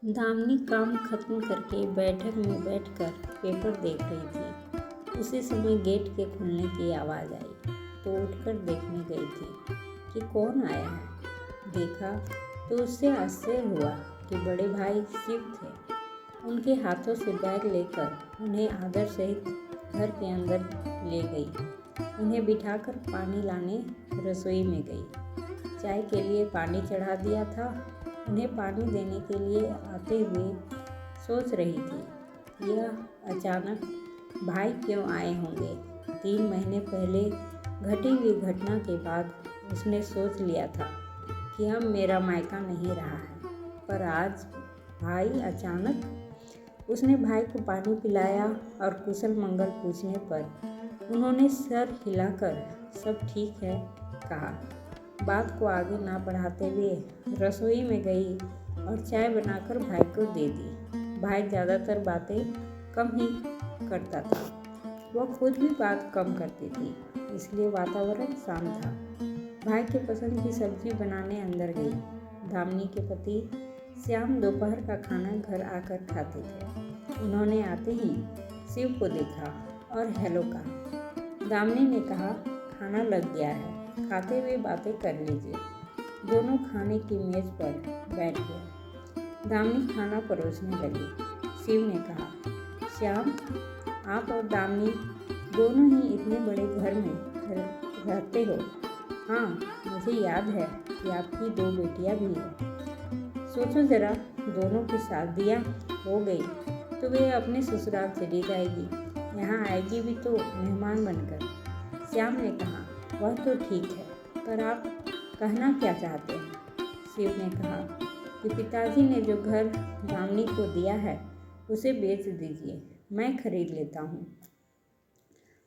दामिनी काम खत्म करके बैठक में बैठकर पेपर देख रही थी। उसी समय गेट के खुलने की आवाज़ आई तो उठकर देखने गई थी कि कौन आया है। देखा तो उससे आश्चर्य हुआ कि बड़े भाई शिव थे। उनके हाथों से बैग लेकर उन्हें आदर सहित घर के अंदर ले गई। उन्हें बिठाकर पानी लाने रसोई में गई। चाय के लिए पानी चढ़ा दिया था। उन्हें पानी देने के लिए आते हुए सोच रही थी, यह अचानक भाई क्यों आए होंगे। 3 महीने पहले घटी हुई घटना के बाद उसने सोच लिया था कि अब मेरा मायका नहीं रहा है, पर आज भाई अचानक। उसने भाई को पानी पिलाया और कुशल मंगल पूछने पर उन्होंने सर हिलाकर सब ठीक है कहा। बात को आगे ना बढ़ाते हुए रसोई में गई और चाय बनाकर भाई को दे दी। भाई ज़्यादातर बातें कम ही करता था। वह खुद भी बात कम करती थी, इसलिए वातावरण शांत था। भाई के पसंद की सब्जी बनाने अंदर गई। दामिनी के पति श्याम दोपहर का खाना घर आकर खाते थे। उन्होंने आते ही शिव को देखा और हेलो कहा। दामिनी ने कहा, खाना लग गया है, खाते हुए बातें कर लीजिए। दोनों खाने की मेज पर बैठ गए। दामिनी खाना परोसने लगी। शिव ने कहा, श्याम, आप और दामिनी दोनों ही इतने बड़े घर में रहते हो। हाँ, मुझे याद है कि आपकी 2 बेटियां भी हैं। सोचो जरा, दोनों की शादियाँ हो गई तो वे अपने ससुराल चली जाएगी। यहाँ आएगी भी तो मेहमान बनकर। श्याम ने कहा, वह तो ठीक है, पर आप कहना क्या चाहते हैं? शिव ने कहा कि पिताजी ने जो घर दामिनी को दिया है उसे बेच दीजिए, मैं खरीद लेता हूँ।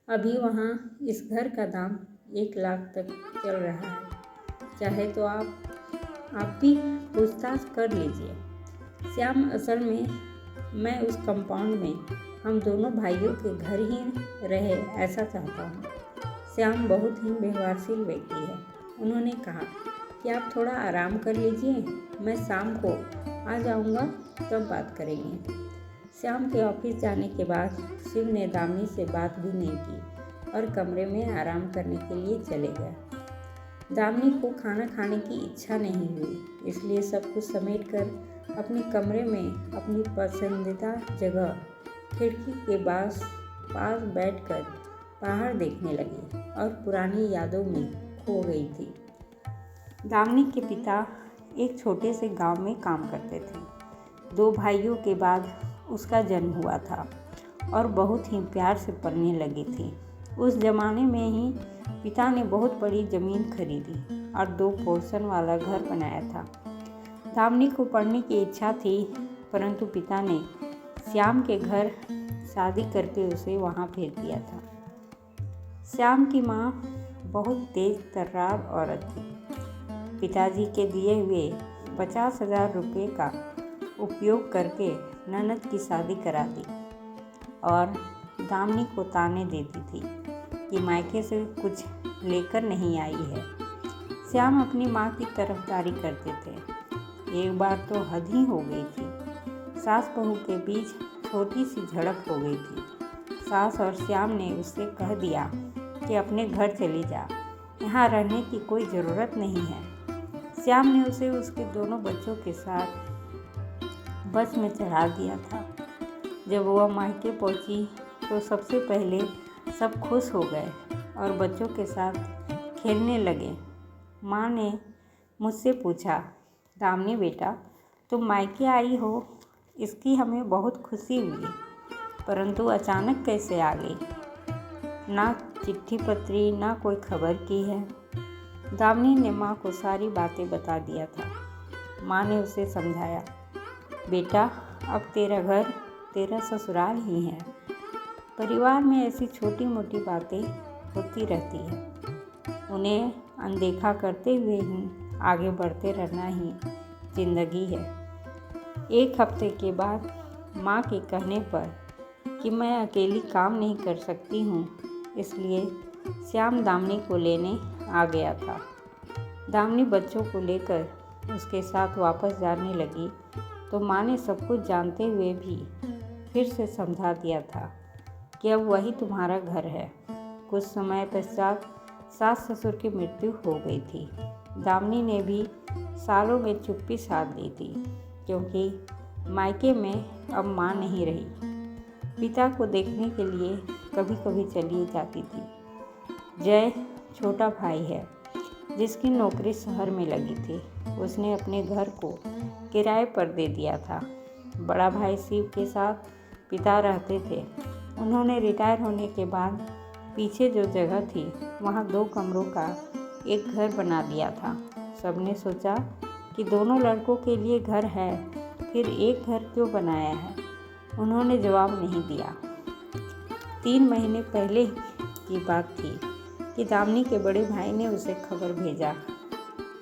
अभी वहाँ इस घर का दाम 1 लाख तक चल रहा है। चाहे तो आप भी पूछताछ कर लीजिए। श्याम, असल में मैं उस कंपाउंड में हम दोनों भाइयों के घर ही रहे ऐसा चाहता हूँ। श्याम बहुत ही व्यवहारशील व्यक्ति है। उन्होंने कहा कि आप थोड़ा आराम कर लीजिए, मैं शाम को आ जाऊंगा, तब बात करेंगे। श्याम के ऑफिस जाने के बाद शिव ने दामिनी से बात भी नहीं की और कमरे में आराम करने के लिए चले गए। दामिनी को खाना खाने की इच्छा नहीं हुई, इसलिए सब कुछ समेटकर अपने कमरे में अपनी पसंदीदा जगह खिड़की के पास बैठकर बाहर देखने लगी और पुरानी यादों में खो गई थी। दामिनी के पिता एक छोटे से गांव में काम करते थे। 2 भाइयों के बाद उसका जन्म हुआ था और बहुत ही प्यार से पलने लगी थी। उस जमाने में ही पिता ने बहुत बड़ी ज़मीन खरीदी और 2 पोर्शन वाला घर बनाया था। दामिनी को पढ़ने की इच्छा थी, परंतु पिता ने श्याम के घर शादी करके उसे वहाँ भेज दिया था। श्याम की माँ बहुत तेज तर्रार औरत थी। पिताजी के दिए हुए 50,000 रुपये का उपयोग करके ननद की शादी करा दी और दामिनी को ताने देती थी कि मायके से कुछ लेकर नहीं आई है। श्याम अपनी माँ की तरफदारी करते थे। एक बार तो हद ही हो गई थी। सास बहू के बीच छोटी सी झड़प हो गई थी। सास और श्याम ने उससे कह दिया कि अपने घर चली जा, यहाँ रहने की कोई ज़रूरत नहीं है। श्याम ने उसे उसके दोनों बच्चों के साथ बस में चढ़ा दिया था। जब वह मायके पहुँची तो सबसे पहले सब खुश हो गए और बच्चों के साथ खेलने लगे। माँ ने मुझसे पूछा, दामिनी बेटा, तुम मायके आई हो, इसकी हमें बहुत खुशी हुई, परंतु अचानक कैसे आ गई? ना चिट्ठी पत्री, ना कोई खबर की है। दामिनी ने माँ को सारी बातें बता दिया था। माँ ने उसे समझाया, बेटा, अब तेरा घर तेरा ससुराल ही है। परिवार में ऐसी छोटी मोटी बातें होती रहती है, उन्हें अनदेखा करते हुए ही आगे बढ़ते रहना ही जिंदगी है। 1 हफ्ते के बाद माँ के कहने पर कि मैं अकेली काम नहीं कर सकती हूँ, इसलिए श्याम दामिनी को लेने आ गया था। दामिनी बच्चों को लेकर उसके साथ वापस जाने लगी तो माँ ने सब कुछ जानते हुए भी फिर से समझा दिया था कि अब वही तुम्हारा घर है। कुछ समय पश्चात सास ससुर की मृत्यु हो गई थी। दामिनी ने भी सालों में चुप्पी साध ली थी, क्योंकि मायके में अब माँ नहीं रही। पिता को देखने के लिए कभी कभी चली जाती थी। जय छोटा भाई है, जिसकी नौकरी शहर में लगी थी। उसने अपने घर को किराए पर दे दिया था। बड़ा भाई शिव के साथ पिता रहते थे। उन्होंने रिटायर होने के बाद पीछे जो जगह थी वहाँ 2 कमरों का एक घर बना दिया था। सबने सोचा कि दोनों लड़कों के लिए घर है, फिर एक घर क्यों बनाया है। उन्होंने जवाब नहीं दिया। 3 महीने पहले की बात थी कि दामिनी के बड़े भाई ने उसे खबर भेजा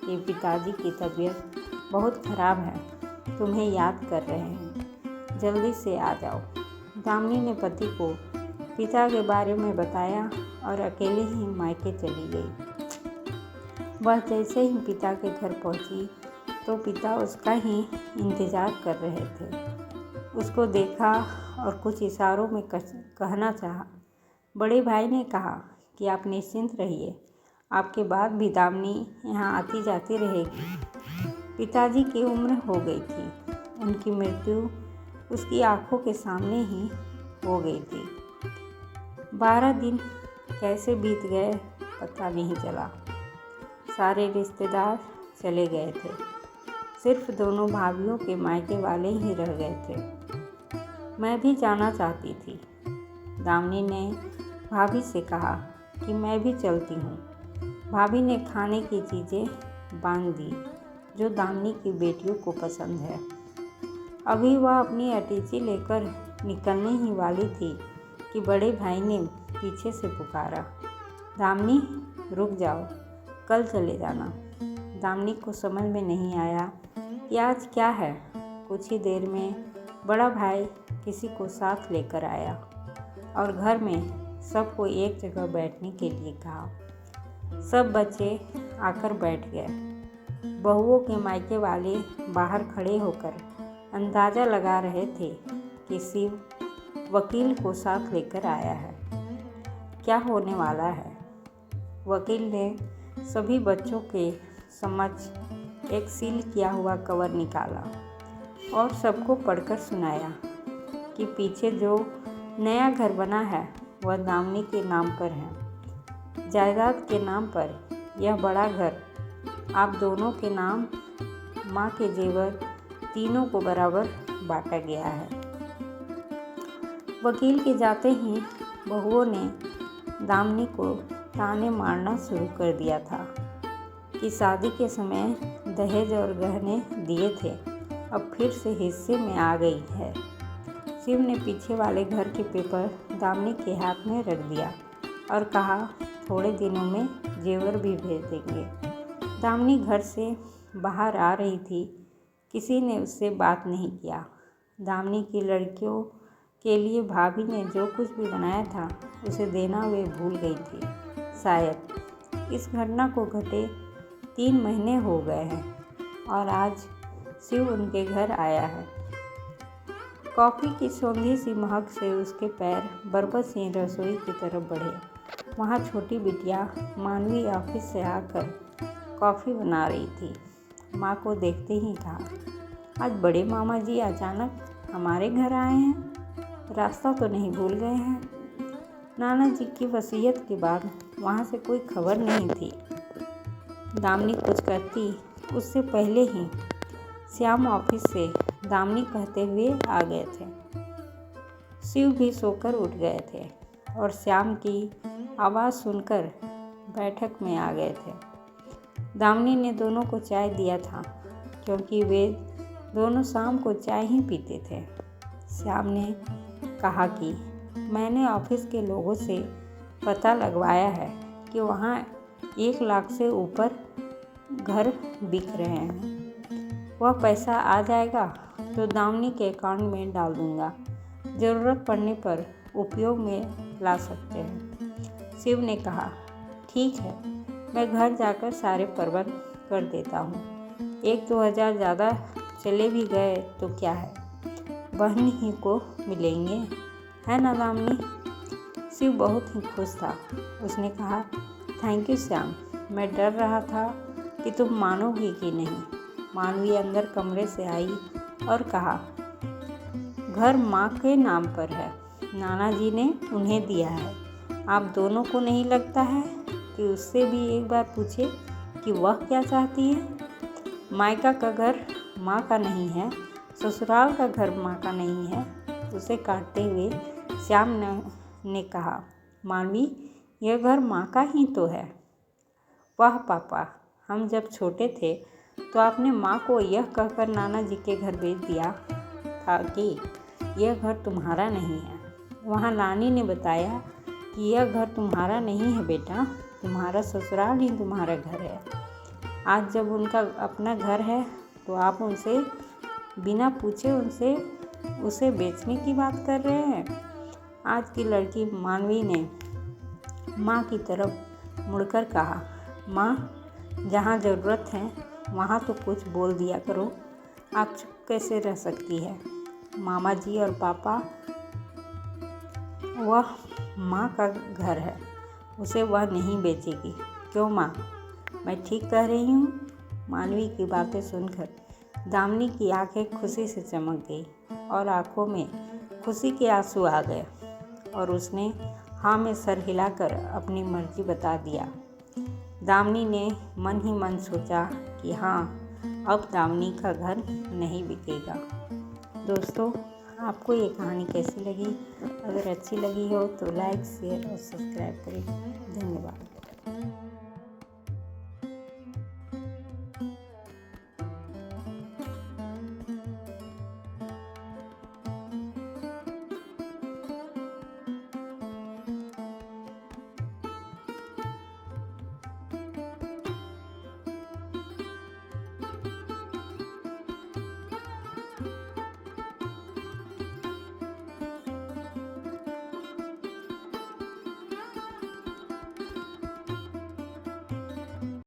कि पिताजी की तबीयत बहुत खराब है, तुम्हें याद कर रहे हैं, जल्दी से आ जाओ। दामिनी ने पति को पिता के बारे में बताया और अकेले ही मायके चली गई। वह जैसे ही पिता के घर पहुंची तो पिता उसका ही इंतज़ार कर रहे थे। उसको देखा और कुछ इशारों में कहना चाहा। बड़े भाई ने कहा कि आप निश्चिंत रहिए, आपके बाद भी दामिनी यहाँ आती जाती रहेगी। पिताजी की उम्र हो गई थी। उनकी मृत्यु उसकी आंखों के सामने ही हो गई थी। 12 दिन कैसे बीत गए पता नहीं चला। सारे रिश्तेदार चले गए थे। सिर्फ दोनों भाभियों के मायके वाले ही रह गए थे। मैं भी जाना चाहती थी। दामिनी ने भाभी से कहा कि मैं भी चलती हूँ। भाभी ने खाने की चीज़ें बांध दी जो दामिनी की बेटियों को पसंद है। अभी वह अपनी अटैची लेकर निकलने ही वाली थी कि बड़े भाई ने पीछे से पुकारा, दामिनी रुक जाओ, कल चले जाना। दामिनी को समझ में नहीं आया कि आज क्या है। कुछ ही देर में बड़ा भाई किसी को साथ लेकर आया और घर में सबको एक जगह बैठने के लिए कहा। सब बच्चे आकर बैठ गए। बहुओं के मायके वाले बाहर खड़े होकर अंदाज़ा लगा रहे थे कि शिव वकील को साथ लेकर आया है। क्या होने वाला है। वकील ने सभी बच्चों के समक्ष एक सील किया हुआ कवर निकाला और सबको पढ़कर सुनाया कि पीछे जो नया घर बना है वह दामिनी के नाम पर है। जायदाद के नाम पर यह बड़ा घर आप दोनों के नाम, माँ के जेवर तीनों को बराबर बांटा गया है। वकील के जाते ही बहुओं ने दामिनी को ताने मारना शुरू कर दिया था कि शादी के समय दहेज और गहने दिए थे, अब फिर से हिस्से में आ गई है। शिव ने पीछे वाले घर के पेपर दामिनी के हाथ में रख दिया और कहा, थोड़े दिनों में जेवर भी भेज देंगे। दामिनी घर से बाहर आ रही थी। किसी ने उससे बात नहीं किया। दामिनी की लड़कियों के लिए भाभी ने जो कुछ भी बनाया था उसे देना वे भूल गई थी। शायद इस घटना को घटे 3 महीने हो गए हैं और आज शिव उनके घर आया है। कॉफ़ी की सौंधी सी महक से उसके पैर बरबस ही रसोई की तरफ बढ़े। वहाँ छोटी बिटिया मानवी ऑफिस से आकर कॉफ़ी बना रही थी। माँ को देखते ही कहा, आज बड़े मामा जी अचानक हमारे घर आए हैं, रास्ता तो नहीं भूल गए हैं। नाना जी की वसीयत के बाद वहाँ से कोई खबर नहीं थी। दामिनी कुछ कहती उससे पहले ही श्याम ऑफिस से दामिनी कहते हुए आ गए थे। शिव भी सोकर उठ गए थे और श्याम की आवाज़ सुनकर बैठक में आ गए थे। दामिनी ने दोनों को चाय दिया था क्योंकि वे दोनों शाम को चाय ही पीते थे। श्याम ने कहा कि मैंने ऑफिस के लोगों से पता लगवाया है कि वहाँ 1 लाख से ऊपर घर बिक रहे हैं। वह पैसा आ जाएगा तो दामिनी के अकाउंट में डाल दूँगा, ज़रूरत पड़ने पर उपयोग में ला सकते हैं। शिव ने कहा, ठीक है, मैं घर जाकर सारे प्रबंध कर देता हूँ। 1-2 हज़ार ज़्यादा चले भी गए तो क्या है, बहन ही को मिलेंगे, है ना दामिनी। शिव बहुत ही खुश था। उसने कहा, थैंक यू श्याम, मैं डर रहा था कि तुम मानोगी कि नहीं। मानवी अंदर कमरे से आई और कहा, घर माँ के नाम पर है, नाना जी ने उन्हें दिया है। आप दोनों को नहीं लगता है कि उससे भी एक बार पूछे कि वह क्या चाहती है। मायका का घर माँ का नहीं है, ससुराल का घर माँ का नहीं है। उसे काटते हुए श्याम ने कहा, मानवी, यह घर माँ का ही तो है। वाह पापा, हम जब छोटे थे तो आपने माँ को यह कहकर नाना जी के घर भेज दिया था कि यह घर तुम्हारा नहीं है। वहाँ नानी ने बताया कि यह घर तुम्हारा नहीं है बेटा, तुम्हारा ससुराल ही तुम्हारा घर है। आज जब उनका अपना घर है तो आप उनसे बिना पूछे उसे बेचने की बात कर रहे हैं। आज की लड़की मानवी ने माँ की तरफ मुड़कर कहा, माँ, जहाँ ज़रूरत है वहाँ तो कुछ बोल दिया करो, आप चुप कैसे रह सकती है। मामा जी और पापा, वह माँ का घर है, उसे वह नहीं बेचेगी। क्यों माँ, मैं ठीक कह रही हूँ। मानवी की बातें सुनकर दामिनी की आंखें खुशी से चमक गई और आंखों में खुशी के आंसू आ गए और उसने हाँ में सर हिलाकर अपनी मर्जी बता दिया। दामिनी ने मन ही मन सोचा कि हाँ, अब दामिनी का घर नहीं बिकेगा। दोस्तों, आपको ये कहानी कैसी लगी? अगर अच्छी लगी हो तो लाइक, शेयर और सब्सक्राइब करें। धन्यवाद।